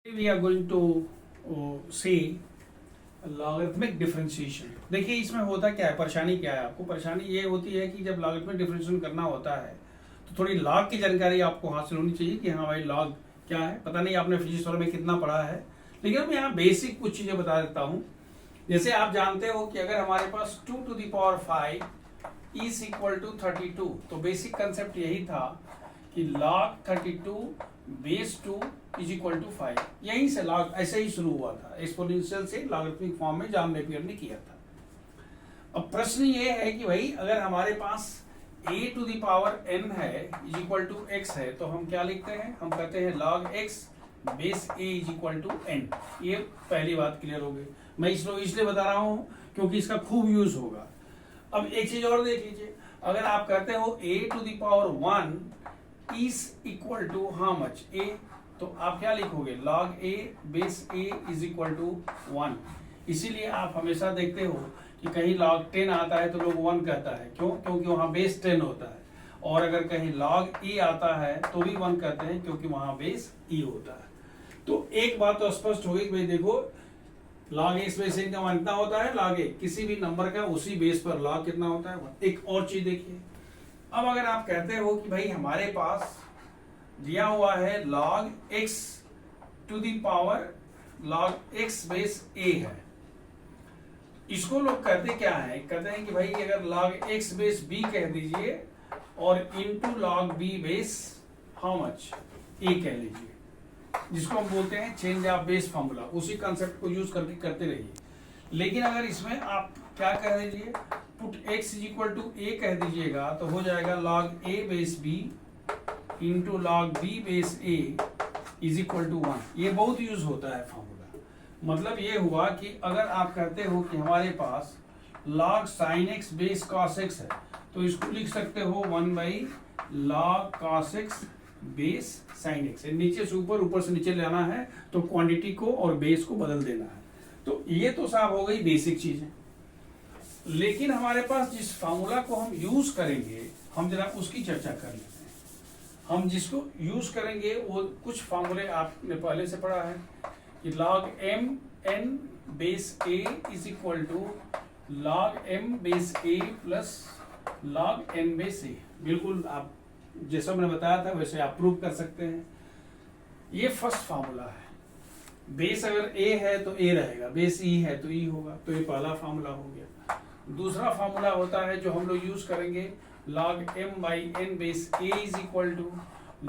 We are going to say logarithmic differentiation. देखिए इसमें होता क्या है, परेशानी क्या है आपको? परेशानी ये होती है कि जब लॉगरिथमिक डिफरेंशिएशन करना होता है तो थोड़ी लॉग की जानकारी आपको हासिल होनी चाहिए कि हाँ भाई लॉग क्या है। पता नहीं आपने फिजिक्स वाले में कितना पढ़ा है, लेकिन अब यहाँ बेसिक कुछ चीज़ें बता देता हूँ। जैसे आप जानते हो कि अगर हमारे पास 2 to the power 5 is equal to 32, तो बेसिक कंसेप्ट यही था कि log 32 base 2 is equal to 5। यहीं से लॉग ऐसे ही शुरू हुआ था, एक्सपोनेंशियल से लॉगरिथमिक फॉर्म में जॉन नेपियर ने किया था। अब प्रश्न ये है कि भाई अगर हमारे पास a to the power n है इज इक्वल टू x है, तो हम क्या लिखते हैं? हम कहते हैं log x base a is equal to n। ये पहली बात क्लियर हो गई। मैं इसलिए बता रहा हूँ क्योंकि इसका खूब यूज होगा। अब एक चीज और देख लीजिए, अगर आप कहते हो a to the power 1 is equal to how much a, तो आप क्या लिखोगे? log a base a is equal to 1। इसीलिए आप हमेशा देखते हो कि कहीं log 10 आता है तो लोग 1 कहता है। क्यों? क्योंकि वहां बेस 10 होता है। और अगर कहीं log e आता है तो भी 1 कहते हैं क्योंकि वहां बेस e होता है। तो एक बात तो स्पष्ट होगी कि भाई देखो log a बेस n का मान कितना होता है? log a किसी भी नंबर का उसी बेस पर log कितना होता है? 1। एक और चीज देखिए, अब अगर आप कहते हो कि भाई हमारे पास दिया हुआ है log x to the power log x base a है, इसको लोग कहते क्या है? कहते हैं कि भाई अगर log x बेस b कह दीजिए और into log b base how much a कह लीजिए, जिसको हम बोलते हैं चेंज ऑफ बेस फॉर्मूला। उसी कंसेप्ट को यूज करके करते रहिए। लेकिन अगर इसमें आप क्या कह दीजिए, put x is equal to a कह दीजिएगा, तो हो जाएगा log a base b into log b base a is equal to 1। ये बहुत यूज होता है फॉर्मूला। मतलब ये हुआ कि अगर आप कहते हो कि हमारे पास log sin x base cos x है, तो इसको लिख सकते हो 1 by log cos x base sin x। नीचे से ऊपर, ऊपर से नीचे लाना है तो क्वांटिटी को और बेस को बदल देना है। तो ये तो साफ हो गई बेसिक चीजें। लेकिन हमारे पास जिस फार्मूला को हम यूज करेंगे, हम जरा उसकी चर्चा कर लेते हैं। हम जिसको यूज करेंगे वो कुछ फार्मूले आपने पहले से पढ़ा है कि log m n base a is equal to log m base a plus log n base a। बिल्कुल आप जैसा मैंने बताया था वैसे आप प्रूव कर सकते हैं। ये फर्स्ट फार्मूला है। बेस अगर a है तो a रहेगा, बेस e है तो e होगा। तो ये पहला फार्मूला हो गया। दूसरा फार्मूला होता है जो हम लोग यूज करेंगे, log m by n base a is equal to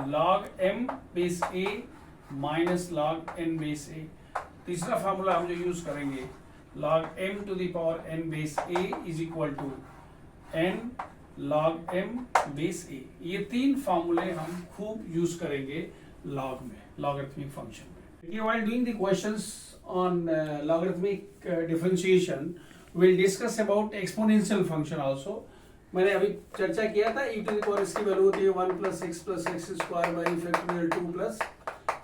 log m base a minus log n base a। तीसरा फार्मूला हम जो यूज करेंगे, log m to the power n base a is equal to n log m base a। ये तीन फार्मूले हम खूब use करेंगे log में, logarithmic function में। While doing the questions on logarithmic differentiation, we'll discuss about exponential function also। मैंने अभी चर्चा किया था e टू द पावर इसकी वैल्यू होती है 1 plus x square by factorial 2 plus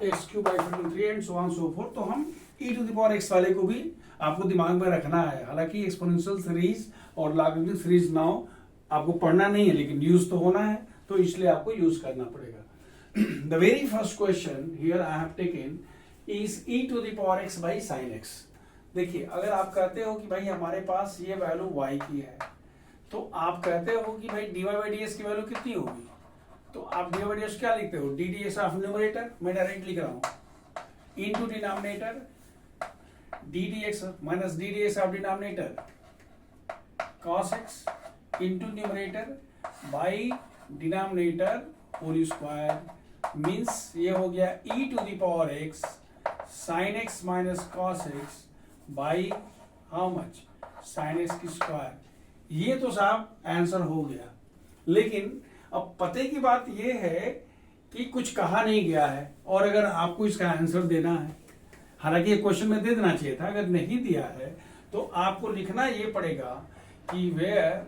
x cube by factorial 3 and so on so forth. तो हम e to the power x वाले को भी आपको दिमाग में रखना है। हालांकि एक्सपोनेंशियल सीरीज और लॉगरिथमिक सीरीज नाउ आपको पढ़ना नहीं है, लेकिन यूज तो होना है, तो इसलिए आपको यूज करना पड़ेगा। The very first question here I have taken is e to the power x by sine x। देखिए अगर आप कहते हो कि भाई हमारे पास ये वैल्यू y की है, तो आप कहते हो कि भाई dy बाई ds की वैल्यू कितनी होगी? तो आप dy बाई ds क्या लिखते हो? ddx ऑफ न्यूमरेटर, मैं डायरेक्ट लिख रहा हूं, into denominator ddx minus ddx of denominator cos x into numerator by denominator whole square. Means ये हो गया e to the power x sin x minus cos x by how much sin x की square. ये तो साहब answer हो गया। लेकिन अब पते की बात ये है कि कुछ कहा नहीं गया है, और अगर आपको इसका आंसर देना है, हालांकि ये क्वेश्चन में दे देना चाहिए था, अगर नहीं दिया है तो आपको लिखना ये पड़ेगा कि where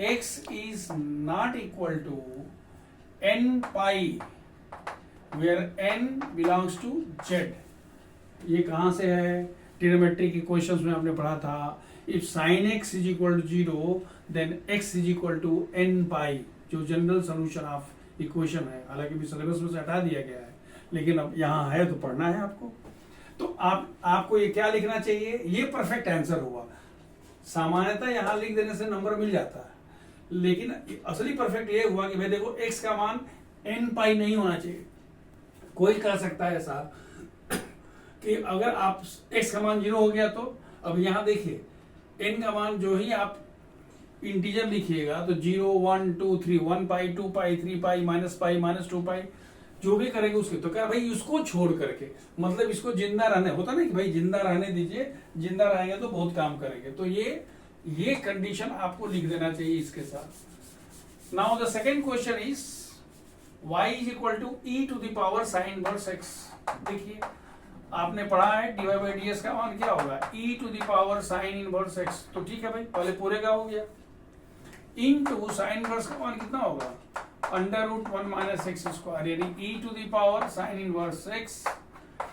x is not equal to n pi where n belongs to z। ये कहाँ से है? ट्रिग्नोमेट्री के क्वेश्चंस में आपने पढ़ा था, if sin x is equal to 0 then x is equal to n pi, जो जनरल सोल्यूशन ऑफ इक्वेशन है। हालांकि भी सिलेबस में से हटा दिया गया है, लेकिन अब यहाँ है तो पढ़ना है आपको। तो आपको ये क्या लिखना चाहिए, ये परफेक्ट आंसर हुआ। सामान्यतः यहाँ लिख देने से नंबर मिल जाता है, लेकिन असली परफेक्ट ये हुआ कि भाई देखो x का मान n पाई नहीं होना चाहिए। कोई कह सकता है ऐसा कि अगर आप x का मान 0 हो गया तो अब यहाँ देखिए n का मान जो ही आप इंटीजर लिखिएगा तो 0 1 2 3 1 पाई 2 पाई 3 पाई -2 पाई जो भी करेंगे उसके, तो क्या भाई उसको छोड़ करके, मतलब इसको जिंदा रहने, होता ना कि भाई जिंदा रहने दीजिए, जिंदा रहेंगे तो बहुत काम करेंगे। तो ये कंडीशन आपको लिख देना चाहिए इसके साथ। Now the second question is y is equal to e to the power sine inverse x। देखिए आपने पढ़ा है dy बाई ds का मान क्या होगा, e to the power sine inverse x। तो ठीक है भाई, पहले पूरे का हो गया, इनटू साइन इनवर्स का मान कितना होगा, under root 1 minus x square, यानी e to the power sine inverse x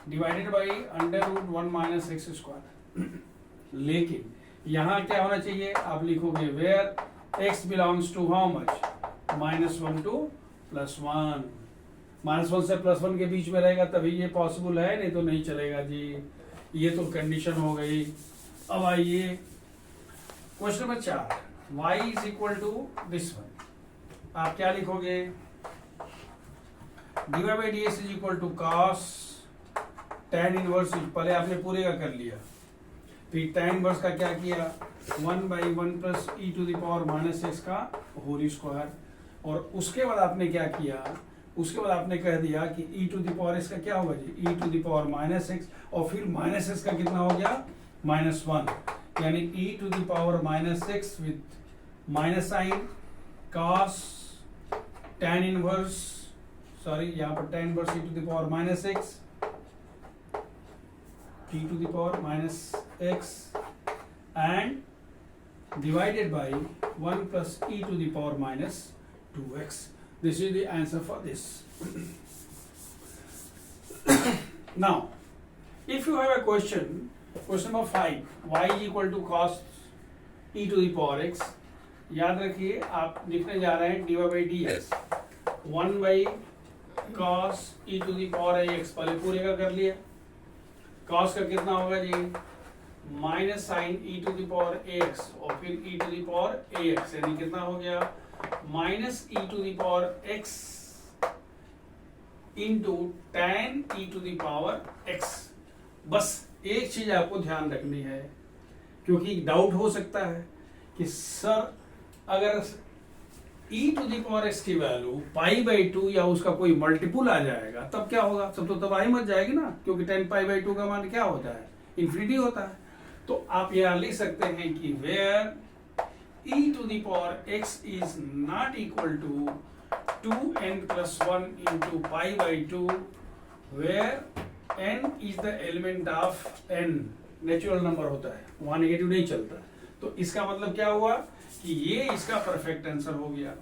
divided by under root 1 minus x square. लेकिन यहाँ क्या होना चाहिए, आप लिखोगे where x belongs to how much, -1 to +1। -1 से +1 के बीच में रहेगा तभी ये पॉसिबल है, नहीं तो नहीं चलेगा जी। ये तो कंडीशन हो गई। अब आइए question number 4, y is equal to this one. आप क्या लिखोगे, dy by ds is equal to cos tan inverse, पहले आपने पूरे का कर लिया, फिर tan इनवर्स का क्या किया, 1/1 plus e to the power minus x का होल स्क्वायर, और उसके बाद आपने क्या किया, उसके बाद आपने कह दिया कि e to the power x का क्या होगा जी, e to the power minus x, और फिर माइनस एक्स का कितना हो गया, -1, यानी e to the power minus x with minus sine cos tan inverse, sorry यहाँ पर tan inverse e to the power minus x, e to the power minus x and divided by 1 plus e to the power minus 2x. This is the answer for this. Now, if you have a question number 5, y is equal to cos e to the power x, याद रखिए आप लिखने जा रहे हैं dy by dx 1 by cos e to the power ax, पहले पूरे का कर लिया, cos का कितना होगा जी, minus sine e to the power ax, और फिर e to the power ax, यानी कितना हो गया, minus e to the power x into tan e to the power x। बस एक चीज आपको ध्यान रखनी है, क्योंकि डाउट हो सकता है कि सर अगर e to the power x की वैल्यू π/2 या उसका कोई मल्टीपुल आ जाएगा तब क्या होगा, सब तो तबाही मच जाएगी ना, क्योंकि tan π/2 का मान क्या होता है, इंफिनिटी होता है। तो आप यहाँ लिख सकते हैं कि where e to the power x is not equal to 2n + 1 into π/2, where n is the element of n, natural number होता है, वहां नेगेटिव नहीं चलता। तो इसका मतलब क्या हुआ कि ये इसका परफेक्ट आंसर हो गया।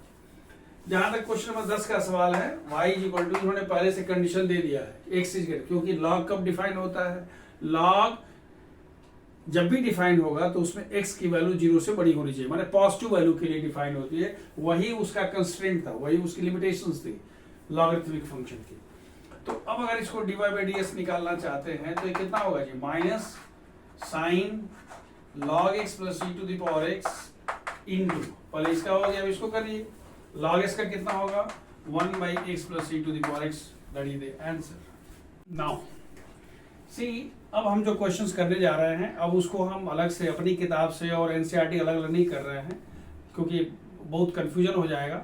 जहां तक क्वेश्चन नंबर 10 का सवाल है, y इज इक्वल टू, इन्होंने पहले से कंडीशन दे दिया है x इज, क्योंकि log कब डिफाइन होता है, log जब भी डिफाइन होगा तो उसमें x की वैल्यू 0 से बड़ी होनी चाहिए, माने पॉजिटिव वैल्यू के लिए डिफाइन होती है, वही उसका कंस्ट्रेंट था, वही उसकी लिमिटेशंस थी लॉगरिथमिक फंक्शन की। तो अब अगर इसको dy बाई ds निकालना चाहते हैं तो ये कितना होगा जी, minus sine log x plus e to the power x into, पहले इसका हो गया, अब इसको करिए, log x का कितना होगा, 1/x plus e to the power x, that is the answer. Now see, अब हम जो क्वेश्चंस करने जा रहे हैं, अब उसको हम अलग से अपनी किताब से और एनसीईआरटी अलग अलग नहीं कर रहे हैं, क्योंकि बहुत कंफ्यूजन हो जाएगा।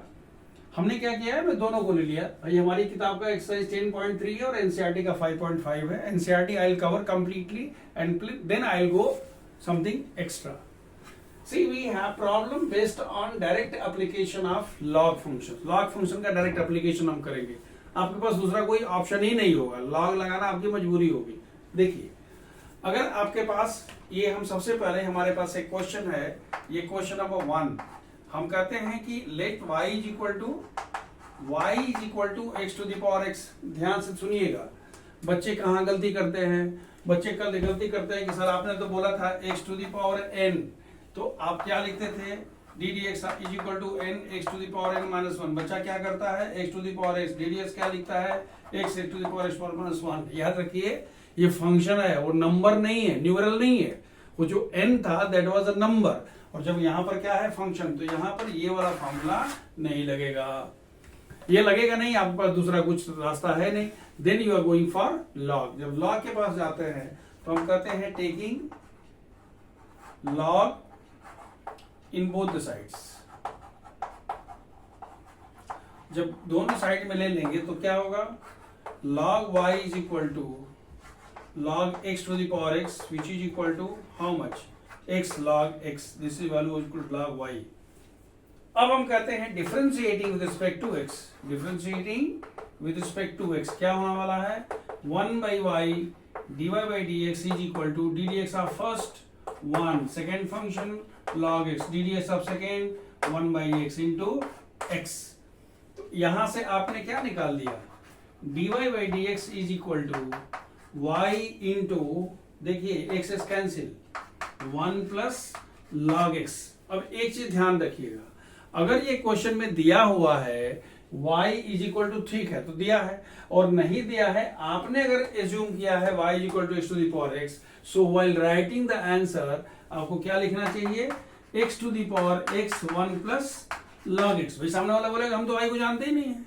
हमने क्या किया है, मैं दोनों को ले लिया, भाई हमारी किताब का एक्सरसाइज 10.3 है और एनसीईआरटी का 5.5 है। NCERT I will cover completely and then I will go something extra. See, we have problem based on direct application of log function. Log function का डायरेक्ट एप्लीकेशन हम करेंगे, आपके पास दूसरा कोई ऑप्शन ही नहीं होगा, लॉग लगाना आपकी मजबूरी होगी। देखिए, अगर आपके पास ये, हम सबसे पहले हमारे पास एक क्वेश्चन है, ये क्वेश्चन नंबर 1, हम कहते हैं कि let y is equal to x to the power x। ध्यान से सुनिएगा, बच्चे कहाँ गलती करते हैं, बच्चे गलती करते हैं कि सर आपने तो बोला था x to the power n, तो आप क्या लिखते थे, d d x is equal to n x to the power n minus one. बच्चा क्या करता है, x to the power x, d d x क्या लिखता है, x to the power x power minus one. याद रखिए ये फंक्शन है, वो नंबर नहीं है, न्यूमरल नहीं है। वो जो n था दैट वाज अ नंबर, और जब यहाँ पर क्या है फंक्शन, तो यहाँ पर ये वाला फॉर्मूला नहीं लगेगा, ये लगेगा नहीं, आपके पास दूसरा कुछ रास्ता है नहीं। Then you are going for log. जब लॉग के पास जाते हैं तो हम कहते हैं taking log in both the sides. जब दोनों साइड में ले लेंगे तो क्या होगा, log y is equal to log x to the power x, which is equal to how much, x log x, this is value equal to log y। अब हम कहते हैं differentiating with respect to x, differentiating with respect to x क्या होने वाला है, 1 by y dy by dx is equal to ddx of first 1, second function log x, ddx of second 1 by x into x। तो यहां से आपने क्या निकाल दिया, dy by dx is equal to y into, देखिए x is cancel, 1 plus log x। अब एक चीज ध्यान रखिएगा, अगर ये क्वेश्चन में दिया हुआ है y इज इक्वल टू, ठीक है तो दिया है, और नहीं दिया है आपने अगर एज्यूम किया है y is equal to x to the power x, so while writing the answer आपको क्या लिखना चाहिए, x to the power x 1 plus log x। भाई सामने वाला बोलेगा हम तो y को जानते ही नहीं है,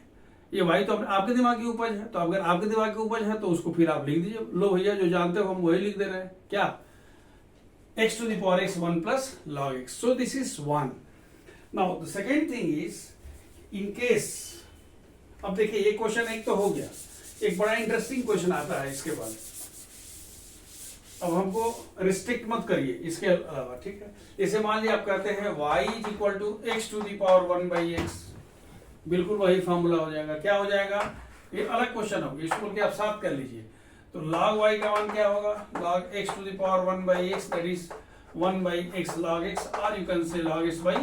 ये भाई तो आपके दिमाग की उपज है, तो अगर आपके दिमाग की उपज है तो उसको फिर आप लिख दीजिए, लो भैया जो जानते हो हम वही लिख दे रहे हैं, क्या, x to the power x 1 plus log x, so this is 1। now the second thing is in case, अब देखिए ये क्वेश्चन एक तो हो गया, एक बड़ा इंटरेस्टिंग क्वेश्चन आता है इसके बाद। अब हमको रिस्ट्रिक्ट मत करिए इसके अलावा, ठीक है। इसे मान लिया आप कहते हैं y is equal to x to the power 1 by x, बिल्कुल वही फॉर्मूला हो जाएगा, क्या हो जाएगा, ये अलग क्वेश्चन होगा, इसको के आप साथ कर लीजिए। तो log y का मान क्या होगा, log x to the power 1 by x, that is 1 by x log x, और you can say log x by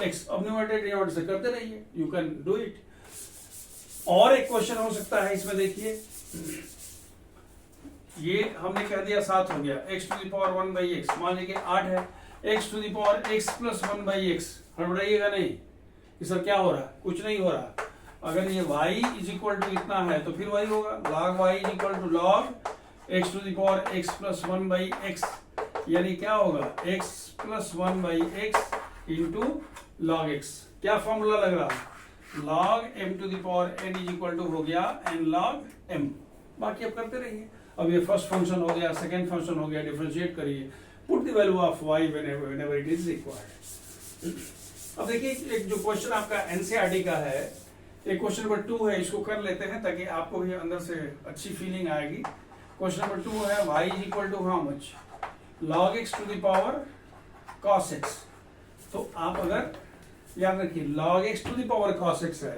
x। अब न्यूमरेटर डिनोमिनेटर से करते रहिए, यू कैन डू इट। और एक क्वेश्चन हो सकता है इसमें, देखिए ये हमने कह दिया 7 हो गया, x to the power 1 by x, मान लीजिए 8 है, x to the power x plus 1 by x, हड़बड़ाइएगा नहीं, ये सब क्या हो रहा है, कुछ नहीं हो रहा। अगर ये y इज इक्वल टू इतना है तो फिर वही होगा, log y is equal to log x to the power x plus 1 by x, यानी क्या होगा, x plus 1 by x into log x। क्या फॉर्मूला लग रहा है, log m to the power n is equal to हो गया n log m। बाकी अब करते रहिए। अब ये फर्स्ट फंक्शन हो गया, सेकेंड फंक्शन हो गया, डिफरेंशिएट करिए, put the value of y whenever it is required। अब देखिए एक जो क्वेश्चन आपका एनसीईआरटी का है, एक क्वेश्चन नंबर 2 है, इसको कर लेते हैं ताकि आपको भी अंदर से अच्छी फीलिंग आएगी। क्वेश्चन नंबर 2 है y is equal to how much, log x to the power cos x। तो आप अगर याद रखिए log x to the power cos x है,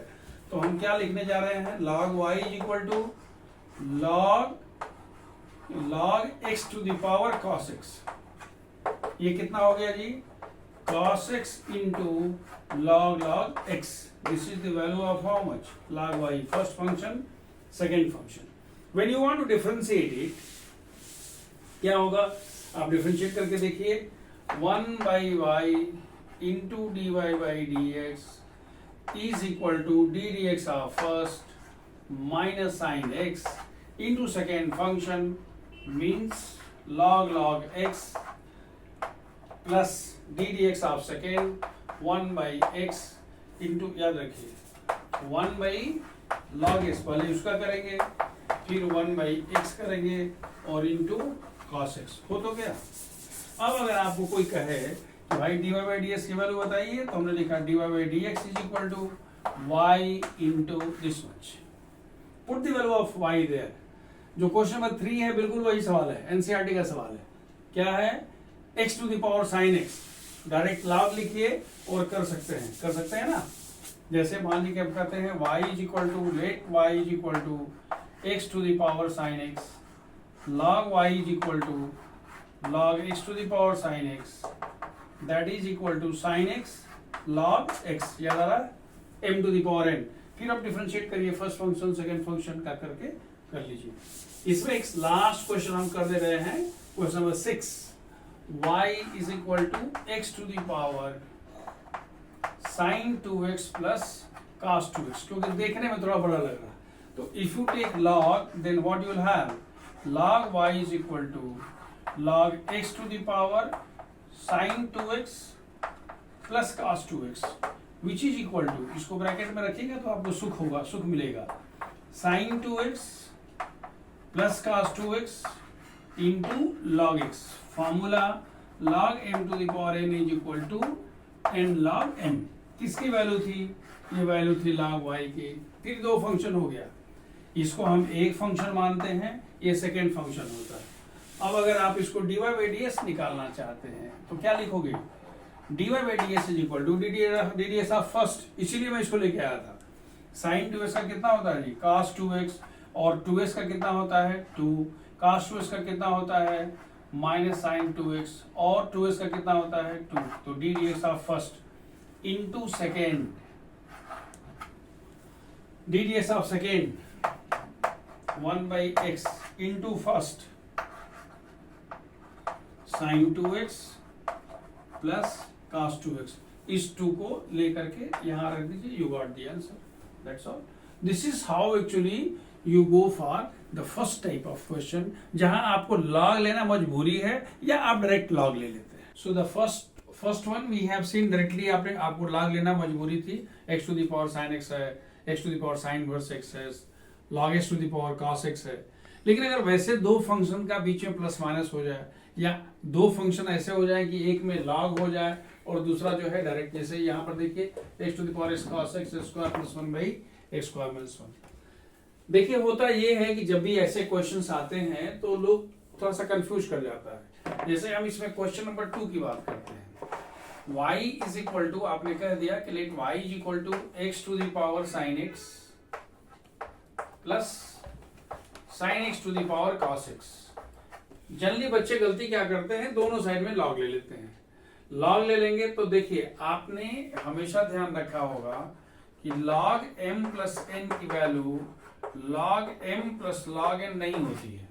तो हम क्या लिखने जा रहे हैं, log y is equal to log x to the power cos x। ये कितना हो गया जी, cos x into log x, this is the value of how much, log y, first function, second function। when you want to differentiate it, क्या होगा, आप differentiate करके देखिए, 1 by y into dy by dx is equal to d dx of first minus sin x into second function means log x plus d dx of second 1 by x into, याद रखिए 1 by log x, पहले उसका करेंगे फिर 1 by x करेंगे और into cos x, हो तो गया। अब अगर आपको कोई कहे कि भाई dy by dx की वैल्यू बताइए, तो हमने लिखा dy by dx is equal to y into this much, put the value of y there। जो क्वेश्चन नंबर 3 है बिल्कुल वही सवाल है, एनसीईआरटी का सवाल है, क्या है, x to the power sin x, direct log लिखिए और कर सकते हैं ना। जैसे मान लीजिए हम कहते हैं y is equal to, let y is equal to x to the power sin x, log y is equal to log x to the power sin x, that is equal to sin x log x, याद आ रहा है, m to the power n। फिर आप differentiate करिए, first function second function का करके कर लीजिए। इसमें एक लास्ट क्वेश्चन हम कर दे रहे हैं, question number 6, y is equal to x to the power sine 2x plus cos 2x, क्योंकि देखने में थोड़ा बड़ा लग रहा। तो if you take log then what you will have, log y is equal to log x to the power sine 2x plus cos 2x which is equal to, इसको bracket में रखिएगा तो आपको सुख होगा, सुख मिलेगा, sine 2x plus cos 2x into log x। Formula log m to the power n is equal to n log m। किसकी वैल्यू थी, ये वैल्यू थी log y की। फिर दो फंक्शन हो गया, इसको हम एक फंक्शन मानते हैं, ये सेकेंड फंक्शन होता है। अब अगर आप इसको dy बाई ds निकालना चाहते हैं तो क्या लिखोगे, dy by ds is equal to ddx of first, इसीलिए मैं इसको लेके आया था। साइन 2x का कितना होता है जी, cos 2x, और 2x का कितना होता है 2, cos 2x का कितना होता है माइनस साइन 2x, और 2x का कितना होता है 2, तो ddx of first into second, ddx of second 1 by x into first sine 2x plus cos 2x, इस 2 को लेकर के यहां रख दीजिए, you got the answer, that's all. This is how actually you go for the first type of question, जहां आपको log लेना मजबूरी है या आप डायरेक्ट लॉग ले लेते हैं। So the first one we have seen, directly आपको लॉग लेना मजबूरी थी, x to the power sin x है, x to the power sin inverse x है, log x to the power cos x है। लेकिन अगर वैसे दो फंक्शन का बीच में प्लस माइनस हो जाए, या दो फंक्शन ऐसे हो जाए कि एक में लॉग हो जाए और दूसरा जो है डायरेक्ट, जैसे यहाँ पर देखिए x to the power x cos x square plus 1 by x square minus 1। देखिए होता ये है कि जब भी ऐसे क्वेश्चंस आते हैं तो लोग थोड़ा सा कंफ्यूज कर जाता है। जैसे हम इसमें क्वेश्चन नंबर 2 की बात करते हैं, y इज इक्वल टू, आपने कह दिया कि let y is equal to x to the power sin x plus sin x to the power cos x। Generally बच्चे गलती क्या करते हैं, दोनों साइड में लॉग ले लेते हैं। लॉग ले लेंगे तो देखिए आपने हमेशा ध्यान रखा होगा कि log m प्लस n की value log m plus log n नहीं होती है,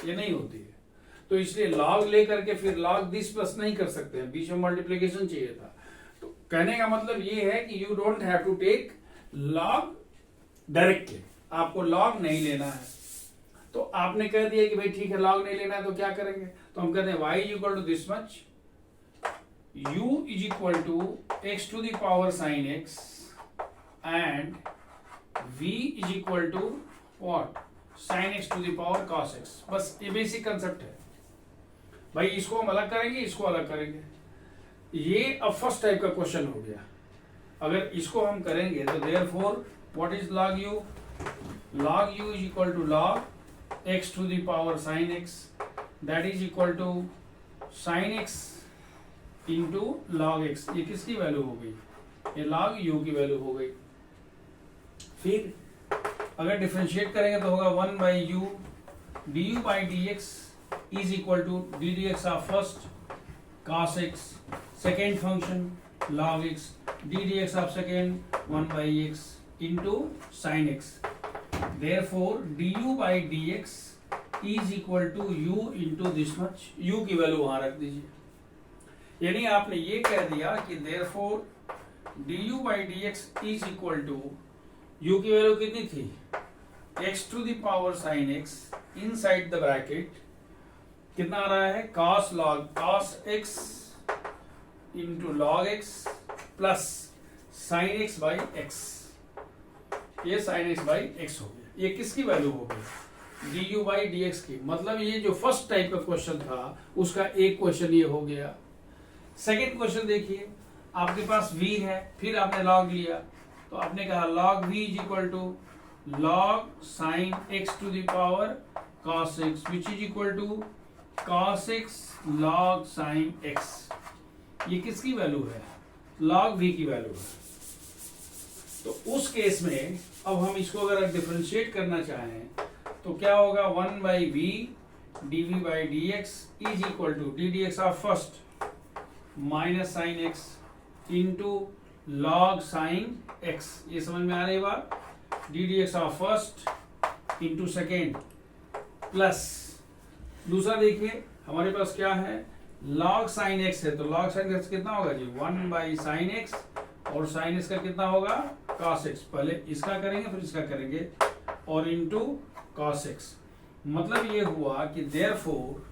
ये नहीं होती है। तो इसलिए log ले करके फिर log दिस प्लस नहीं कर सकते हैं, बीच में मल्टीप्लिकेशन चाहिए था। तो कहने का मतलब ये है कि you don't have to take log directly, आपको log नहीं लेना है। तो आपने कह दिया कि भाई ठीक है log नहीं लेना है, तो क्या करेंगे, तो हम कहते हैं y is equal to this much, u is equal to x to the power sin x and v is equal to what, sin x to the power cos x। बस ये बेसिक कंसेप्ट है भाई, इसको हम अलग करेंगे, इसको अलग करेंगे। ये अब फर्स्ट टाइप का क्वेश्चन हो गया। अगर इसको हम करेंगे तो therefore what is log u, log u is equal to log x to the power sin x, that is equal to sin x into log x। ये किसकी वैल्यू हो गई, ये log u की वैल्यू हो गई। फिर अगर डिफरेंशिएट करेंगे तो होगा 1 by u d u by d x is equal to d d x of first cos x, second function log x, d d x of second 1 by x into sine x। Therefore d u by d x is equal to u into this much, u की वैल्यू वहां रख दीजिए। यानी आपने ये कह दिया कि therefore d u by d x is equal to, u की वैल्यू कितनी थी, x to the power sin x inside the bracket कितना आ रहा है, cos x into log x plus sin x by x, ये sin x बाई x हो गया। ये किसकी वैल्यू हो गई, d u by d x की। मतलब ये जो फर्स्ट टाइप का क्वेश्चन था उसका एक क्वेश्चन ये हो गया। सेकेंड क्वेश्चन देखिए, आपके पास v है, फिर आपने log लिया, तो आपने कहा log v is equal to log sin x to the power cos x which is equal to cos x log sin x। ये किसकी वैल्यू है, log v की वैल्यू है। तो उस केस में अब हम इसको अगर डिफरेंशिएट करना चाहें तो क्या होगा, 1 by v d v by d x is equal to d d x of first minus sine x into log sine x। ये समझ में आ रही बात, d d x of first into second plus दूसरा देखिए हमारे पास क्या है, log साइन x है, तो log साइन x कितना होगा जी, 1 बाई साइन एक्स और साइन इसका कितना होगा cos x। पहले इसका करेंगे फिर इसका करेंगे और इनटू cos x। मतलब ये हुआ कि therefore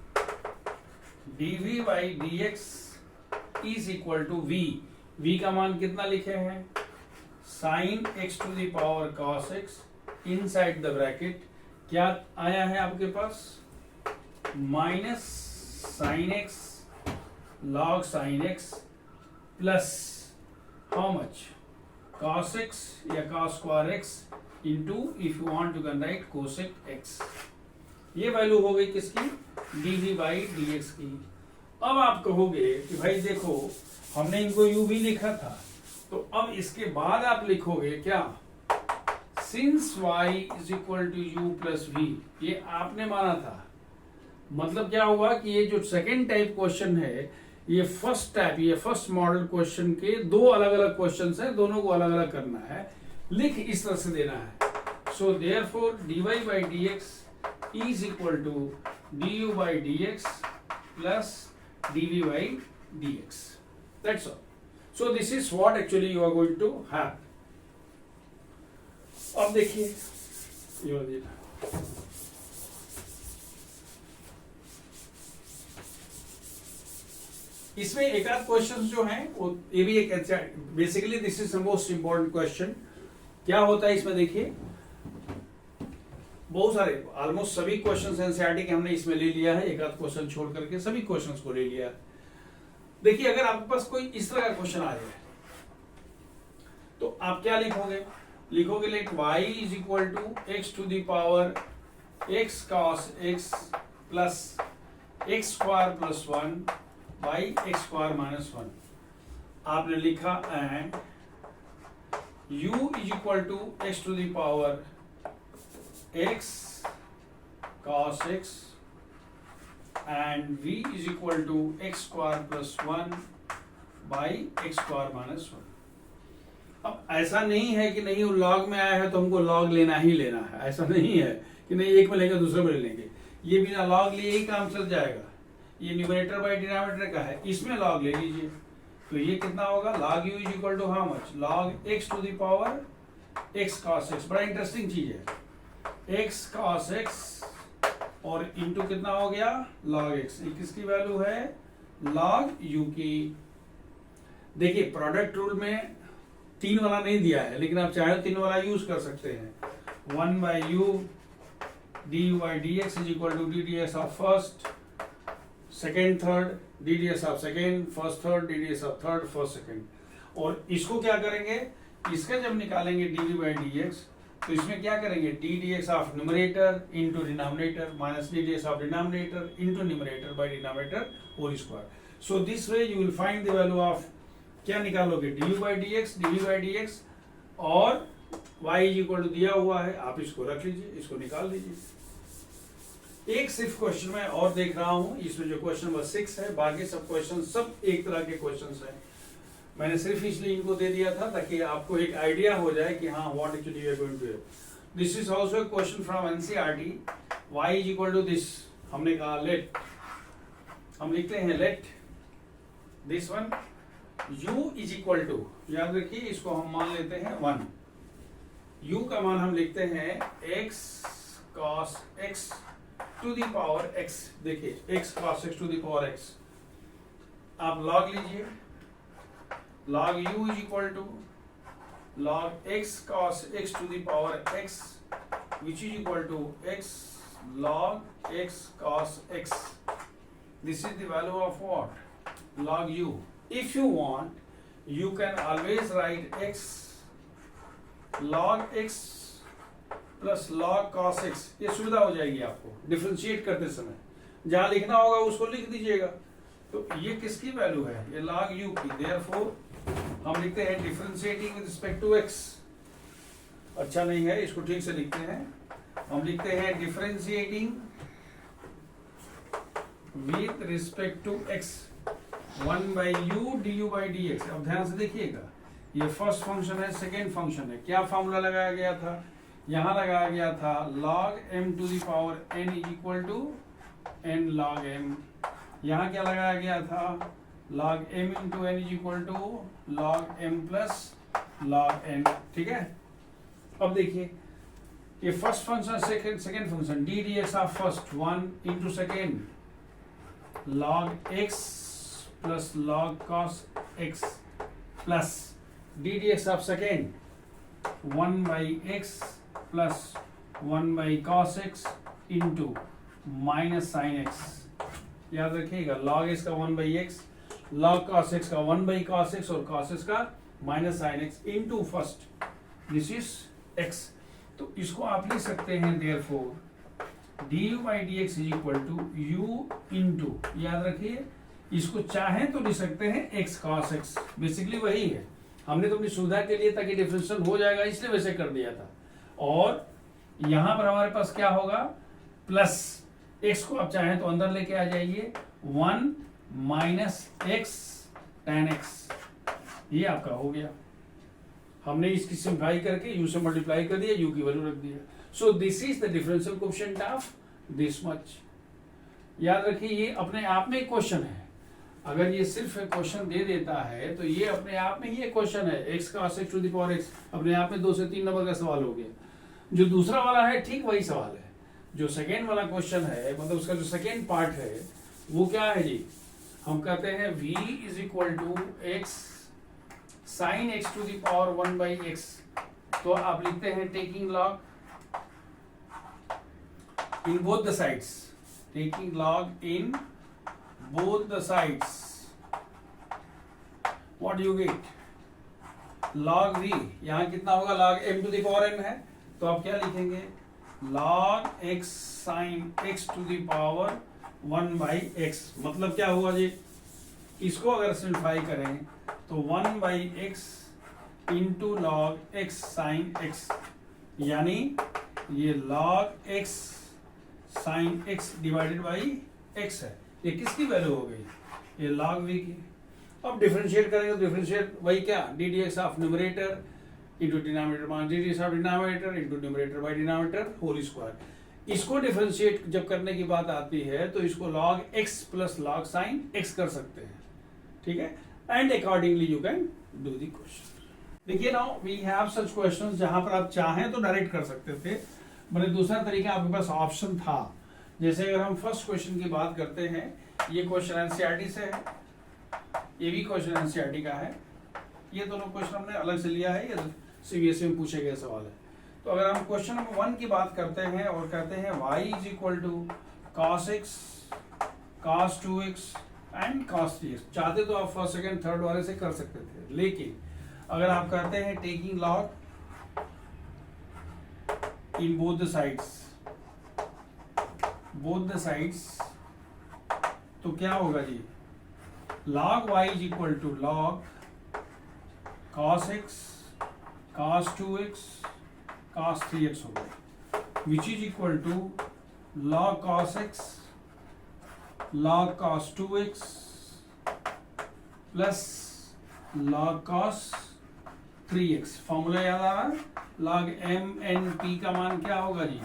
dv by dx is equal to v का मान कितना लिखे हैं sine x to the power cos x inside the bracket क्या आया है आपके पास minus sine x log sin x plus how much cos x या cos square x into if you want you can write cosec x। ये value हो गई किसकी dv बाई dx की। अब आप कहोगे कि भाई देखो हमने इनको u भी लिखा था तो अब इसके बाद आप लिखोगे क्या since y is equal to u plus v। ये आपने माना था मतलब क्या हुआ कि ये जो सेकेंड टाइप क्वेश्चन है ये फर्स्ट मॉडल क्वेश्चन के दो अलग अलग क्वेश्चन है दोनों को अलग अलग करना है लिख इस तरह से देना है। So therefore dy by dx is equal to du by dx plus dv by dx। That's all. So this is what actually you are going to have. अब देखिए इसमें एक आध क्वेश्चन जो हैं वो ये भी एक basically this is the most important question. क्या होता है इसमें देखिए बहुत सारे ऑलमोस्ट सभी क्वेश्चन एनसीईआरटी के हमने इसमें ले लिया है एक आध क्वेश्चन छोड़ करके सभी क्वेश्चंस को ले लिया है। देखिए अगर आपके पास कोई इस तरह का क्वेश्चन आ जाए तो आप क्या लिखोगे let y is equal to x to the power x cos x plus x square plus 1 by x square minus 1। आपने लिखा and u is equal to x to the power x cos x and v is equal to x square plus 1 by x square minus 1। अब ऐसा नहीं है कि नहीं वो log में आया है तो हमको लॉग लेना ही लेना है, ऐसा नहीं है कि नहीं एक में लेंगे दूसरे में ले लेंगे। ये बिना लॉग लिए ही काम चल जाएगा। ये न्यूमरेटर बाई डिनोमिनेटर का है इसमें लॉग ले लीजिए तो ये कितना होगा log u is equal to how much log x to the power x cos x। बड़ा इंटरेस्टिंग चीज है x cos x और इंटू कितना हो गया log x। किसकी वैल्यू है log u की। देखिए प्रोडक्ट रूल में 3 वाला नहीं दिया है लेकिन आप चाहे 3 वाला यूज कर सकते हैं 1 by u du by dx is equal to ddx of first second third ddx of second first third ddx of third first second. और इसको क्या करेंगे इसका जब निकालेंगे dv बाई dx तो इसमें क्या करेंगे ddx of numerator into denominator minus ddx of denominator into numerator by denominator whole square. So this way you will find the value of क्या निकालोगे du बाई dx और y इज इक्वल टू दिया हुआ है आप इसको रख लीजिए इसको निकाल लीजिए। एक सिर्फ क्वेश्चन में और देख रहा हूं इसमें जो क्वेश्चन नंबर 6 है बाकी सब क्वेश्चन सब एक तरह के क्वेश्चंस हैं। मैंने सिर्फ इसलिए इनको दे दिया था ताकि आपको एक आइडिया हो जाए कि हाँ what actually you are going to do. This is also a question from NCERT y is equal to this. हमने कहा लेट हम लिखते हैं let this one u is equal to याद रखिए इसको हम मान लेते हैं 1। u का मान हम लिखते हैं x cos x to the power x। देखिए x cos x to the power x आप log लीजिए log u is equal to log x cos x to the power x which is equal to x log x cos x। This is the value of what log u। If you want you can always write x log x plus log cos x। ये सुविधा हो जाएगी आपको differentiate करते समय जहां लिखना होगा उसको लिख दीजिएगा। तो ये किसकी वैल्यू है ये log u की। देयरफॉर हम लिखते हैं differentiating with respect to x। अच्छा नहीं है इसको ठीक से लिखते हैं हम लिखते हैं differentiating with respect to x 1 by u du by dx। अब ध्यान से देखिएगा ये फर्स्ट फंक्शन है सेकेंड फंक्शन है क्या फॉर्मूला लगाया गया था यहां लगाया गया था log m to the power n is equal to n log m। यहां क्या लगाया गया था log m into n is equal to log m plus log n, ठीक है। अब देखिए ये first function second function d d x of first 1 into second log x plus log cos x plus d d x of second 1 by x plus 1 by cos x into minus sine x। याद रखिएगा log x का 1 by x, log cos x का 1 by cos x और cos x का minus sine x into first this is x। तो इसको आप लिख सकते हैं therefore d u by d x is equal to u into, याद रखिए इसको चाहें तो लिख सकते हैं x cos x, बेसिकली वही है। हमने तो अपनी सुविधा के लिए ताकि डिफरेंशियल हो जाएगा इसलिए वैसे कर दिया था। और यहां पर हमारे पास क्या होगा प्लस x को आप चाहें तो अंदर लेके आ जाइए 1 माइनस एक्स tan x, ये आपका हो गया। हमने इसकी सिंप्लाई करके u से मल्टीप्लाई कर दिया, u की वैल्यू रख दिया। सो this is the differential coefficient of this much. याद रखिए ये अपने आप में एक क्वेश्चन है। अगर ये सिर्फ एक क्वेश्चन दे देता है तो ये अपने आप में ही एक क्वेश्चन है, x का cos x to the power x अपने आप में 2 से 3 नंबर का सवाल हो गया। जो दूसरा वाला है ठीक वही सवाल है। जो सेकेंड वाला क्वेश्चन है मतलब उसका जो सेकेंड पार्ट है वो क्या है जी, हम कहते हैं v is equal to x sine x to the power 1 by x. तो आप लिखते हैं taking log in both the sides, taking log in both the sides, what you get log v, यहां कितना होगा log m to the power n है, तो आप क्या लिखेंगे log x sign x to the power 1 by x। मतलब क्या हुआ जी, इसको अगर सिंप्लीफाई करें तो 1 by x into log x sine x, यानी ये log x sign x divided by x है। ये किसकी वैल्यू हो गई, ये log v की। अब डिफरेंशिएट करेंगे तो डिफरेंशिएट वही क्या d d x of numerator into denominator minus d d x of denominator into numerator by denominator whole square. इसको डिफरेंशिएट जब करने की बात आती है तो इसको log x plus log sine x कर सकते हैं, ठीक है। And accordingly you can do the question. देखिए now we have such questions जहां पर आप चाहें तो डायरेक्ट कर सकते थे, मतलब दूसरा तरीका आपके पास ऑप्शन था। जैसे अगर हम फर्स्ट क्वेश्चन की बात करते हैं, ये क्वेश्चन एनसीईआरटी से है, ये भी क्वेश्चन एनसीईआरटी का है। ये दोनों क्वेश्चन हमने अलग से लिया है, ये सीबीएसई में पूछे गए सवाल है। तो अगर हम क्वेश्चन नंबर 1 की बात करते हैं और कहते हैं y is equal to cos x cos 2x and cos 3x, चाहते तो आप फर्स्ट सेकंड थर्ड वाले से कर सकते थे, लेकिन अगर आप करते हैं taking log in both the sides, तो क्या होगा जी, log y is equal to log cos x cos 2x cos 3x हो गया, which is equal to log cos x log cos 2x plus log cos 3x। Formula याद आ रहा है, log m n p का मान क्या होगा जी,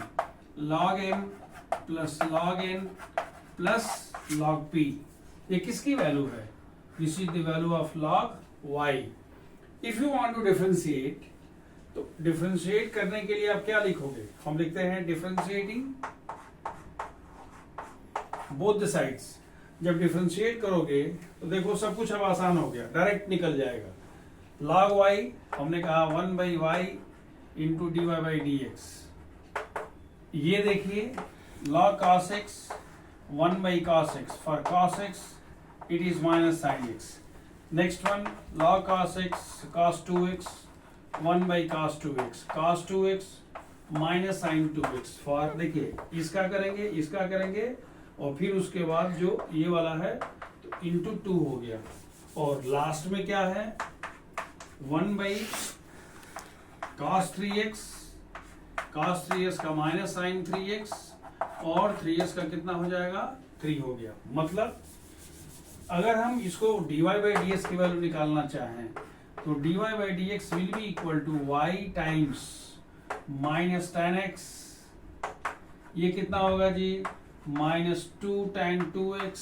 log m plus log n plus log p। ये किसकी वैल्यू है, this is the value of log y। If you want to differentiate, तो डिफरेंशिएट करने के लिए आप क्या लिखोगे, हम लिखते हैं डिफरेंशिएटिंग बोथ द साइड्स। जब डिफरेंशिएट करोगे तो देखो सब कुछ अब आसान हो गया, डायरेक्ट निकल जाएगा। log y हमने कहा 1 by y into d y by d x. ये देखिए log cos x 1 by cos x, for cos x it is minus sin x। Next one log cos x cos 2x 1 by cos 2x minus sine 2x, for देखिए इसका करेंगे और फिर उसके बाद जो ये वाला है तो इंटू 2 हो गया, और लास्ट में क्या है 1 बाई cos 3x का माइनस साइन 3x और 3x का कितना हो जाएगा 3 हो गया। मतलब अगर हम इसको dy बाई डी एक्स की वैल्यू निकालना चाहें तो dy by d x will be equal to y times minus tan x, ये कितना होगा जी minus 2 tan 2x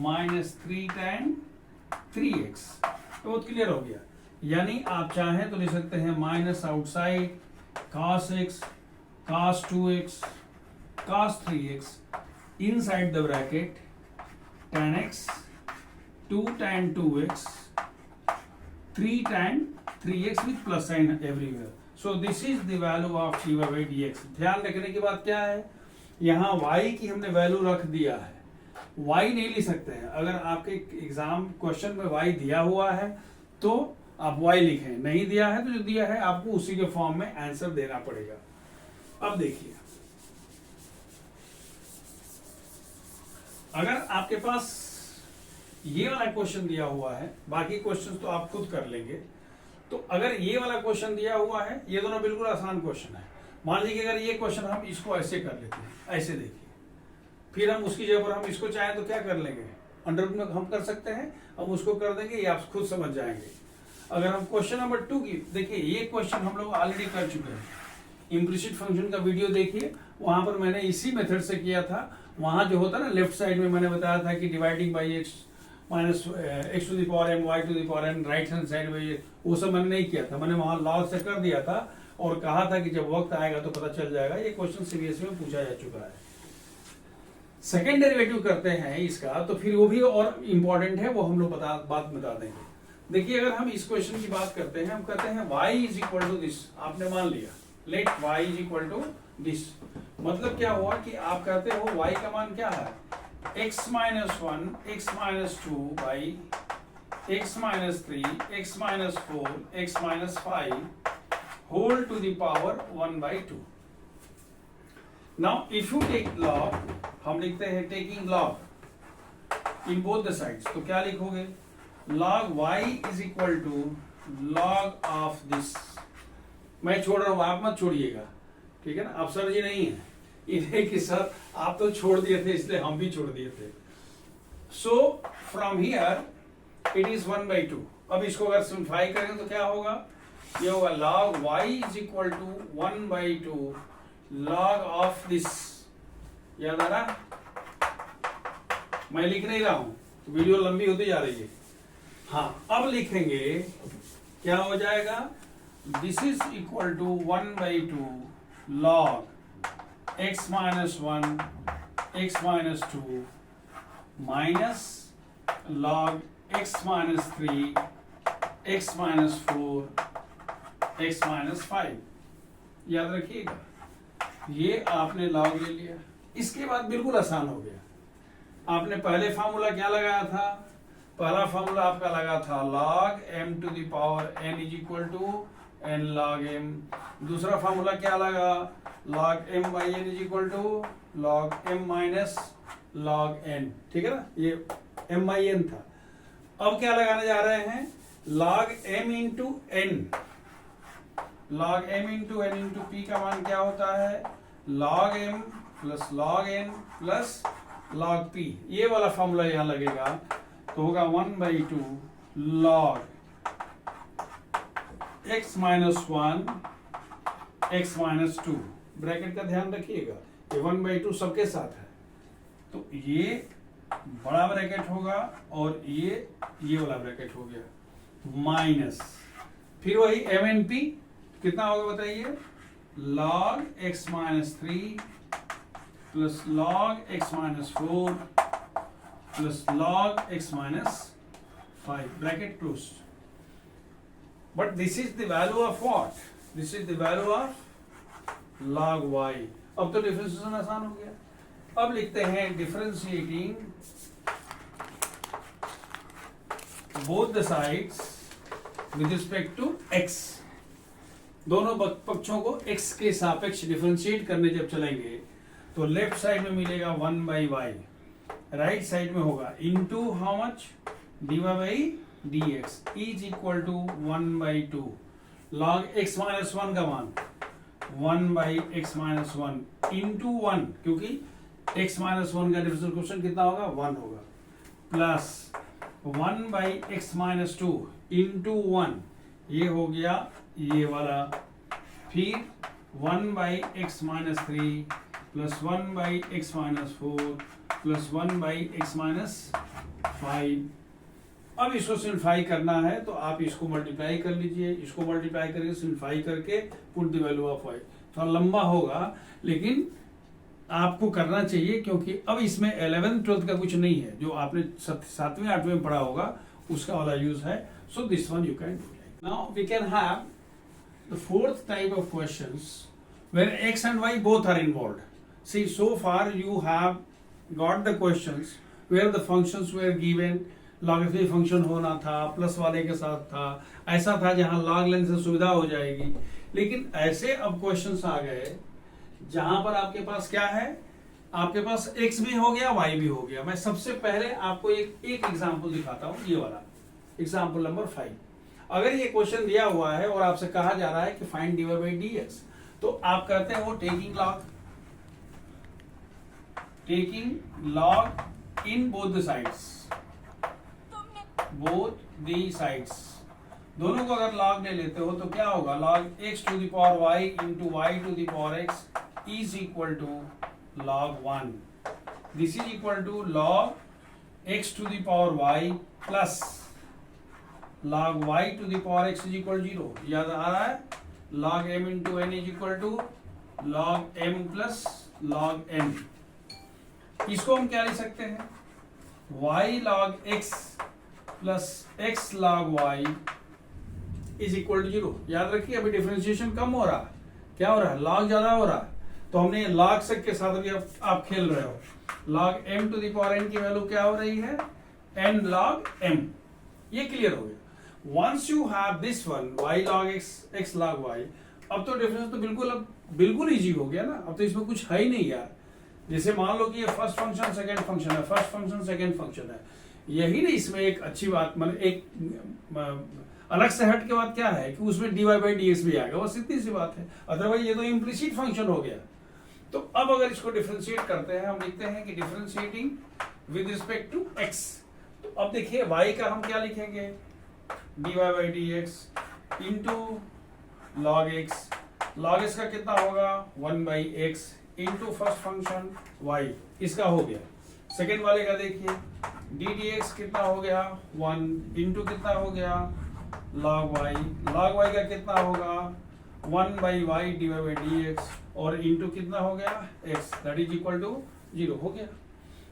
minus 3 tan 3x, बहुत क्लियर हो गया। यानी आप चाहें तो लिख सकते हैं minus outside cos x cos 2x cos 3x inside the bracket tan x 2 tan 2x 3 tan 3x with plus sign everywhere. So this is the value of dy by dx. ध्यान रखने की बात क्या है, यहाँ y की हमने value रख दिया है, y नहीं लिख सकते हैं। अगर आपके एग्जाम क्वेश्चन में y दिया हुआ है तो आप y लिखें, नहीं दिया है तो जो दिया है आपको उसी के फॉर्म में आंसर देना पड़ेगा। अब देखिए, अगर आपके पास ये वाला क्वेश्चन दिया हुआ है, बाकी क्वेश्चन तो आप खुद कर लेंगे, तो अगर ये वाला क्वेश्चन दिया हुआ है, ये दोनों बिल्कुल आसान क्वेश्चन है। मान लीजिए अगर ये क्वेश्चन हम इसको ऐसे कर लेते हैं, ऐसे देखिए, फिर हम उसकी जगह पर हम इसको चाहें तो क्या कर लेंगे, अंडर रूट में हम कर सकते हैं, हम उसको कर देंगे, ये आप खुद समझ जाएंगे। अगर हम क्वेश्चन नंबर 2 की देखिए, ये क्वेश्चन हम लोग ऑलरेडी कर चुके हैं। इम्प्लिसिट फंक्शन का वीडियो देखिए, वहां पर मैंने इसी मेथड से किया था। वहां जो होता है ना, लेफ्ट साइड में मैंने बताया था कि dividing by x minus x to the power m y to the power n, right hand side में, वो सब मैंने नहीं किया था, मैंने वहां लॉग से कर दिया था और कहा था कि जब वक्त आएगा तो पता चल जाएगा। ये क्वेश्चन सीबीएसई में पूछा जा चुका है। सेकेंड डेरिवेटिव करते हैं इसका, तो फिर वो भी और इम्पोर्टेंट है, वो हम लोग बात बता देंगे। देखिए, अगर हम इस क्वेश्चन की बात करते हैं, हम कहते हैं y is equal to this, आपने मान लिया let y is equal to this, मतलब क्या हुआ कि आप कहते हो y का मान क्या है, x minus 1 x minus 2 by x minus 3 x minus 4 x minus 5 whole to the power 1 by 2। Now if you take log, हम लिखते हैं taking log in both the sides, तो क्या लिखोगे, log y is equal to log of this. मैं छोड़ रहा हूं, आप मत छोड़िएगा, ठीक है ना, आप सर जी नहीं है, इन्हें कि सर आप तो छोड़ दिए थे इसलिए हम भी छोड़ दिए थे। So from here it is 1 by 2। अब इसको अगर सिंप्लीफाई करें तो क्या होगा, ये होगा log y is equal to 1 by 2 log of this. याद आ रहा, मैं लिख नहीं रहा हूं, वीडियो लंबी होती जा रही है। हाँ, अब लिखेंगे, क्या हो जाएगा, this is equal to 1 by 2 log x minus 1 x minus 2 minus log x minus 3 x minus 4 x minus 5। याद रखिएगा, ये आपने log ले लिया। इसके बाद बिल्कुल आसान हो गया। आपने पहले फार्मूला क्या लगाया था, पहला फॉर्मूला आपका लगा था log m to the power n is equal to n log m। दूसरा फॉर्मूला क्या लगा, log m by n is equal to log m minus log n, ठीक है ना, ये m बाई n था। अब क्या लगाने जा रहे हैं, log m into n, log m into n into p का मान क्या होता है, log m plus log n plus log p। ये वाला फॉर्मूला यहां लगेगा, तो होगा 1 by 2 log x minus 1 x minus 2। Bracket का ध्यान रखिएगा, ये 1 बाई 2 सबके साथ है, तो ये बड़ा ब्रैकेट होगा और ये वाला ब्रैकेट हो गया, माइनस फिर वही mnp कितना होगा बताइए, log x minus 3 plus log x minus 4 plus log x minus 5 bracket closed. But this is the value of what? This is the value of log y. अब तो डिफरेंशिएशन आसान हो गया। अब लिखते हैं differentiating both the sides with respect to x। दोनों पक्षों को x के सापेक्ष डिफरेंशिएट करने जब चलेंगे तो लेफ्ट साइड में मिलेगा 1 बाई वाई, राइट साइड में होगा into how much, dy by dx is equal to 1 by 2 log x minus 1 का मान 1 बाई x माइनस 1 इंटू 1, क्योंकि x माइनस 1 का डिफरेंशियल क्वेश्चन कितना होगा, 1 होगा, plus 1 by x minus 2 into 1, ये हो गया ये वाला, फिर 1 by x minus 3 plus 1 by x minus 4 plus 1 by x minus 5 अब इसको सिंप्लीफाई करना है तो आप इसको मल्टीप्लाई कर लीजिए, इसको मल्टीप्लाई करके सिंप्लीफाई करके put the value of y। थोड़ा लंबा होगा लेकिन आपको करना चाहिए, क्योंकि अब इसमें 11th 12th का कुछ नहीं है, जो आपने 7वीं 8वीं में पढ़ा होगा उसका वाला यूज है। So this one you can do. Now we can have the fourth type of questions where x and y both are involved. See, so far you have got the questions where the functions were given, logarithmic function होना था, plus वाले के साथ था, ऐसा था जहां log लेने से सुविधा हो जाएगी। लेकिन ऐसे अब क्वेश्चंस आ गए जहां पर आपके पास क्या है, आपके पास x भी हो गया y भी हो गया। मैं सबसे पहले आपको एक एग्जांपल दिखाता हूं, ये वाला एग्जांपल नंबर 5। अगर ये क्वेश्चन दिया हुआ है और आपसे कहा जा रहा है कि फाइंड dy by dx, तो आप करते हो taking log in both the sides, दोनों को अगर log ले लेते हो तो क्या होगा, log x to the power y into y to the power x is equal to log 1। this is equal to log x to the power y plus log y to the power x is equal to 0। याद आ रहा है, log m into n is equal to log m plus log n। इसको हम क्या लिख सकते हैं, y log x plus x log y is equal to 0। याद रखिए अभी डिफरेंशिएशन कम हो रहा, क्या हो रहा है, log ज्यादा हो रहा, तो हमने log सक के साथ अभी आप खेल रहे हो। log m to the power n की वैल्यू क्या हो रही है, n log m। ये क्लियर हो गया। Once you have this one y log x x log y, अब तो डिफरेंस तो बिल्कुल इजी हो गया ना, अब तो इसमें कुछ है ही नहीं यार। जैसे मान लो कि ये फर्स्ट फंक्शन सेकंड फंक्शन है, फर्स्ट फंक्शन सेकंड फंक्शन है, यही नहीं इसमें एक अच्छी बात, मतलब एक अलग से हट के बात क्या है कि उसमें dy by dx भी आ गया, बस इतनी सी बात है। अदरवाइज ये तो इम्प्लिसिट फंक्शन हो गया। तो अब अगर इसको डिफरेंशिएट करते हैं, हम लिखते हैं कि differentiating with respect to x। तो अब देखिए y का हम क्या लिखेंगे, dy by dx into log x। log x का कितना होगा, 1 by x into first function y, इसका हो गया। सेकेंड वाले का देखिए d dx कितना हो गया, 1 इंटू कितना हो गया, log y। log y का कितना होगा, 1 by y dy by dx और इंटू कितना हो गया, x, that is equal to 0 हो गया।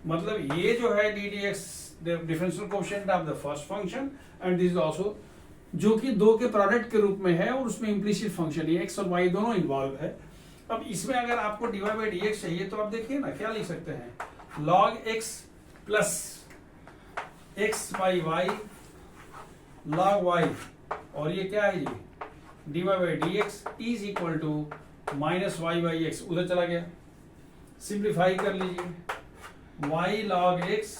मतलब ये जो है d dx differential coefficient of the first function and this is also, जो कि दो के प्रोडक्ट के रूप में है और उसमें इम्प्लिसिट फंक्शन है, x और y दोनों इन्वॉल्व है। अब इसमें अगर आपको dy by dx चाहिए तो आप देखिए ना क्या लिख सकते हैं, log x plus x by y log y, और ये क्या है, ये dy by dx is equal to minus y by x, उधर चला गया, सिंप्लीफाई कर लीजिए, y log x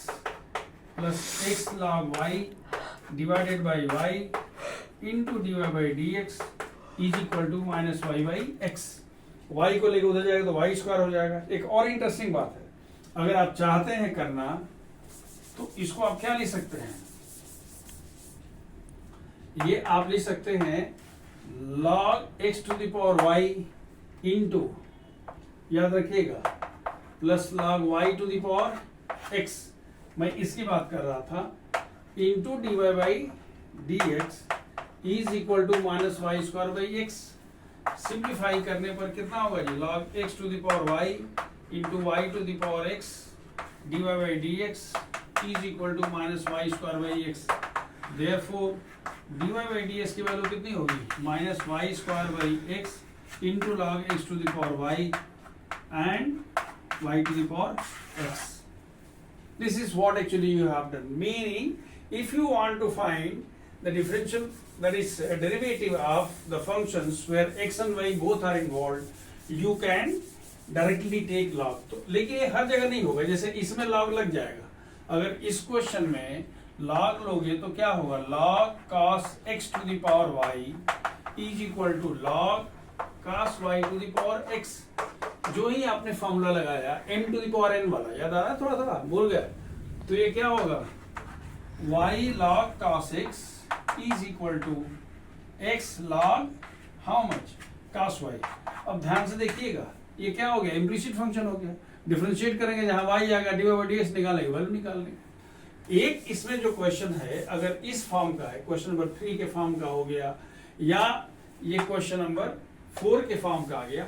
plus x log y divided by y into dy by dx is equal to minus y by x। y को लेकर उधर जाएगा तो y स्क्वायर हो जाएगा। एक और इंटरेस्टिंग बात है, अगर आप चाहते हैं करना तो इसको आप क्या लिख सकते हैं, ये आप लिख सकते हैं log x to the power y into, याद रखिएगा, plus log y to the power x, मैं इसकी बात कर रहा था, into dy by dx is equal to minus y square by x. Simplify करने पर कितना होगा जी, log x to the power y into y to the power x dy by dx is equal to minus y square by x. Therefore dy by dx की value कितनी होगी, minus y square by x into log x to the power y and y to the power x. This is what actually you have done. Meaning, if you want to find the differential, that is a derivative of the functions where x and y both are involved, you can directly take log। तो लेकिन ये हर जगह नहीं होगा, जैसे इसमें log लग जाएगा। अगर इस क्वेश्चन में log लोगे तो क्या होगा, log cos x to the power y is equal to log cos y to the power x। जो ही आपने फॉर्मूला लगाया m to the power n वाला, याद आ रहा है, थोड़ा थोड़ा भूल गया, तो ये क्या होगा, y log cos x is equal to x log how much, cos y। अब ध्यान से देखिएगा, ये क्या हो गया, इम्प्लिसिट फंक्शन हो गया। डिफरेंशिएट करेंगे, जहां y आएगा dy by dx निकालेंगे, वैल्यू निकालने। एक इसमें जो क्वेश्चन है अगर इस फॉर्म का है, क्वेश्चन नंबर 3 के फॉर्म का हो गया या ये क्वेश्चन नंबर 4 के फॉर्म का आ गया,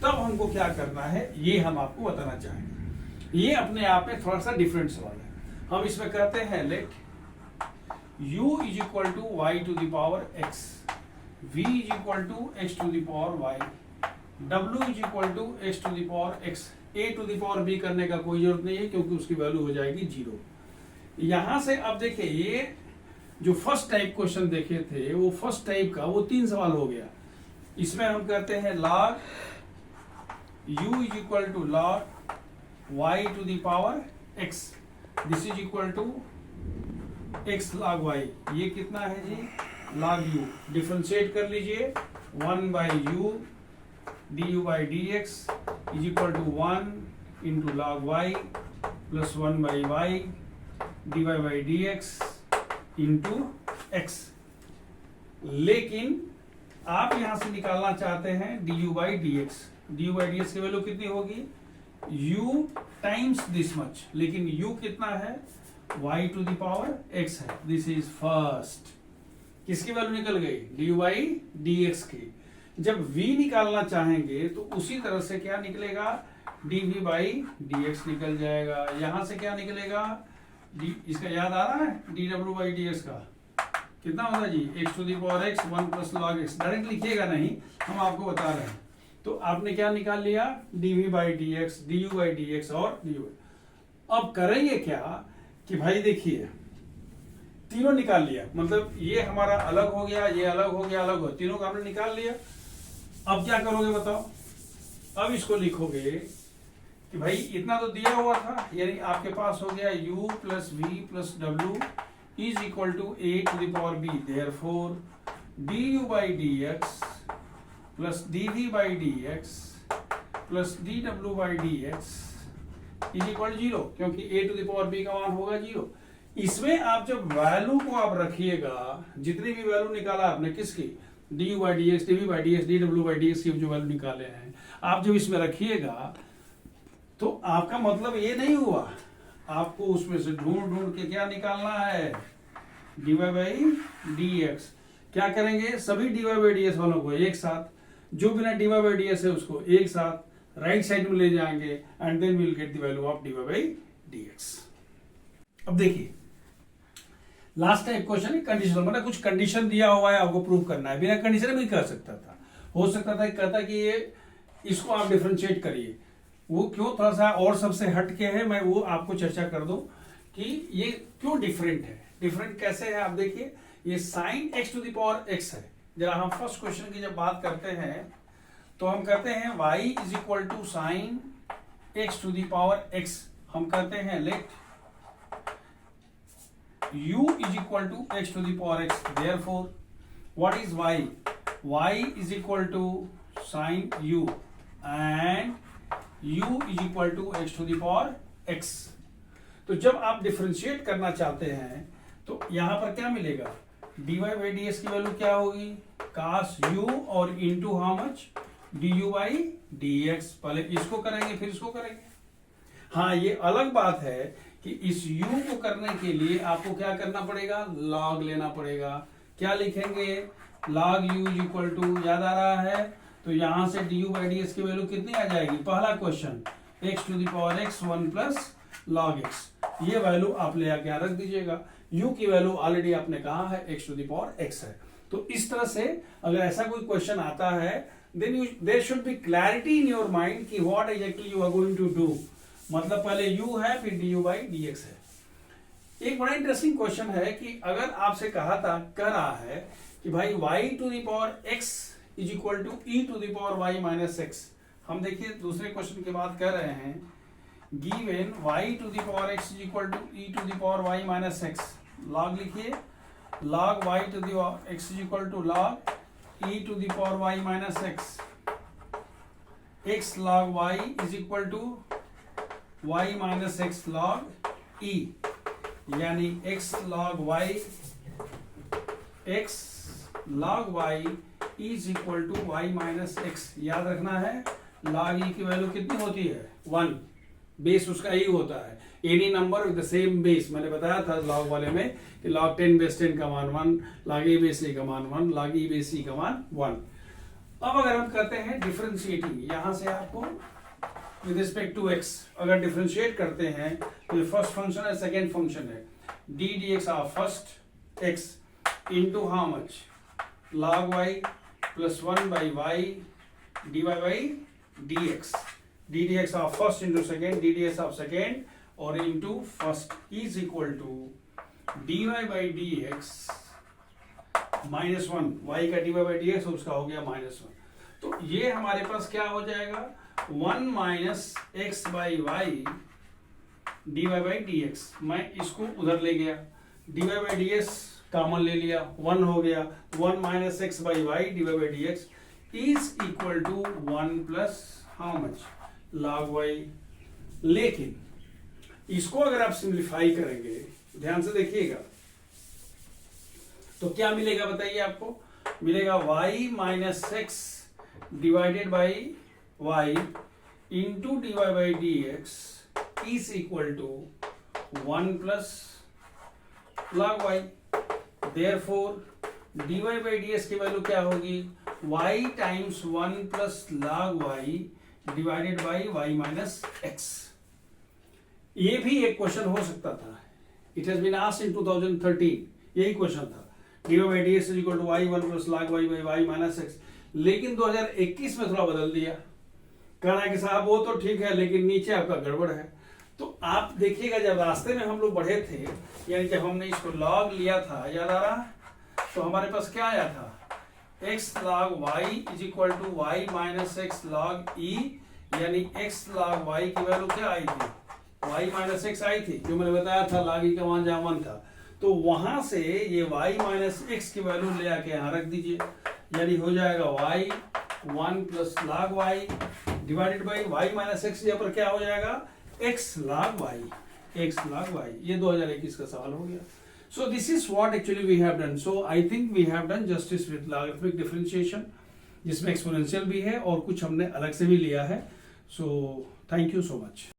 तब हमको क्या करना है ये हम आपको बताना चाहेंगे। ये अपने आप में थोड़ा सा डिफरेंट सवाल है। हम इसमें कहते हैं let u is equal to y to the power x, v is equal to x to the power y, w is equal to x to the power x। a to the power b करने का कोई जरूरत नहीं है क्योंकि उसकी value हो जाएगी 0। यहां से अब देखिए ये जो फर्स्ट टाइप क्वेश्चन देखे थे वो फर्स्ट टाइप का वो 3 सवाल हो गया। इसमें हम कहते हैं log u is equal to log y to the power x, this is equal to x log y। ये कितना है जी log u, डिफरेंशिएट कर लीजिए 1 by u du by dx is equal to 1 into log y plus 1 by y dy by dx into x। लेकिन आप यहां से निकालना चाहते हैं du by dx। du by dx की वैल्यू कितनी होगी u टाइम्स दिस मच, लेकिन u कितना है y to the power x है। This is first. किसकी वैल्यू निकल गई du by dx की। जब v निकालना चाहेंगे तो उसी तरह से क्या निकलेगा dv by dx निकल जाएगा। यहां से क्या निकलेगा इसका याद आ रहा है dw by dx का कितना होगा जी x to the power x 1 plus log x। Direct लिखिएगा नहीं, हम आपको बता रहे हैं। तो आपने क्या निकाल लिया dv by dx, du by dx और du। अब करेंगे क्या कि भाई देखिए तीनों निकाल लिया, मतलब ये हमारा अलग हो गया, ये अलग हो गया, अलग हो, तीनों का हमने निकाल लिया। अब क्या करोगे बताओ, अब इसको लिखोगे कि भाई इतना तो दिया हुआ था, यानी आपके पास हो गया u प्लस वी प्लस डब्ल्यू is equal to a to the power b, therefore du by dx plus dv by dx प्लस dw by dx is equal 0, क्योंकि a to the power b का मान होगा 0। इसमें आप जब वैल्यू को आप रखिएगा, जितनी भी वैल्यू निकाला आपने किसकी du by dx, dv by dx, dw by dx की जो वैल्यू निकाले हैं, आप जब इसमें रखिएगा तो आपका मतलब ये नहीं हुआ आपको उसमें से ढूंढ के क्या निकालना है dy by dx। क्या करेंगे सभी dy by ds वालों को एक साथ, जो बिना dy by ds है उसको एक साथ राइट साइड में ले जाएंगे and then we will get the value of dy by dx। अब देखिए लास्ट टाइप क्वेश्चन है कंडीशनल, मतलब कुछ कंडीशन दिया हुआ है आपको प्रूव करना है। बिना कंडीशन भी कर सकता था, हो सकता था कहता कि ये इसको आप डिफरेंशिएट करिए, वो क्यों थोड़ा सा और सबसे हटके है, मैं वो आपको चर्चा कर दूं कि ये क्यों डिफरेंट है। डिफरेंट कैसे है आप देखिए, ये sine x to the power x है। जरा हम फर्स्ट क्वेश्चन की जब बात करते हैं तो हम कहते हैं y is equal to sine x to the power x। हम कहते हैं let u is equal to x to the power x, therefore what is y, y is equal to sine u and u is equal to x to the power x। तो जब आप differentiate करना चाहते हैं तो यहां पर क्या मिलेगा dy by ds की वैल्यू क्या होगी cos u और into how much du by dx। पहले इसको करेंगे फिर इसको करेंगे। हाँ ये अलग बात है कि इस u को करने के लिए आपको क्या करना पड़ेगा log लेना पड़ेगा। क्या लिखेंगे log u is equal to, याद आ रहा है तो यहां से du by ds की वैल्यू कितनी आ जाएगी, पहला question x to the power x 1 plus log x। ये वैल्यू आप ले आके रख दीजिएगा। u की वैल्यू ऑलरेडी आपने कहा है x to the power x है। तो इस तरह से अगर ऐसा कोई क्वेश्चन आता है then there should be clarity in your mind कि what exactly you are going to do. मतलब पहले u है फिर du by dx है। एक बड़ा इंटरेस्टिंग क्वेश्चन है कि अगर आपसे कह रहा है कि भाई y to the power x is equal to e to the power y minus x। हम देखिए दूसरे क्वेश्चन की बात कर रहे हैं, given y to the power x is equal to e to the power y minus x। log लिखिए log y to the power x is equal to log e to the power y minus x। x log y is equal to y minus x log e, यानी x log y is equal to y minus x। याद रखना है log e की value कितनी होती है 1, base उसका ही होता है, any number with the same base. मैंने बताया था लॉग वाले में कि log 10 बेस 10 का मान 1, log a बेस a का मान 1, log e बेस c का मान 1। अब अगर हम करते हैं डिफरेंशिएटिंग, यहां से आपको विद रिस्पेक्ट टू x अगर डिफरेंशिएट करते हैं तो ये फर्स्ट फंक्शन है, सेकेंड फंक्शन है, d dx of first x into how much, log y plus 1 by y dy by dx, d dx of first into second, d dx of second और into first is equal to dy by dx minus 1, y का dy by dx उसका हो गया minus 1। तो ये हमारे पास क्या हो जाएगा, 1 minus x by y dy by dx। मैं इसको उधर ले गया, dy by dx कॉमन ले लिया, 1 हो गया, 1 minus x by y dy by dx is equal to 1 plus how much, log y। लेकिन इसको अगर आप सिंप्लीफाई करेंगे, ध्यान से देखिएगा, तो क्या मिलेगा बताइए आपको, मिलेगा y minus x divided by y into dy by dx is equal to 1 plus log y। Therefore dy by dx की वैल्यू क्या होगी, y times 1 plus log y divided by y minus x. ये भी एक question हो सकता था, it has been asked in 2013, यही क्वेश्चन था, dy by dx is equal to y 1 plus log y by y minus x. लेकिन 2021 में थोड़ा बदल दिया, कह रहा है कि साहब वो तो ठीक है लेकिन नीचे आपका गड़बड़ है। तो आप देखिएगा जब रास्ते में हम लोग बढ़े थे, यानी जब हमने इसको log लिया था, याद आ रहा है, तो हमारे पास क्या आया था, x log y is equal to y minus x log e, यानी x log y की वैल्यू क्या आई थी, y माइनस एक्स आई थी, जो मैंने बताया था log e का मान जहां 1 था। तो वहां से ये y माइनस एक्स की वैल्यू ले आके यहां रख दीजिए, यानी हो जाएगा y 1 plus log y divided by y minus x, यहाँ पर क्या हो जाएगा x log y, x log y। ये 2021 का सवाल हो गया। So this is what actually we have done. So I think we have done justice with logarithmic differentiation, जिसमें एक्सपोनेंशियल भी है और कुछ हमने अलग से भी लिया है। So thank you so much.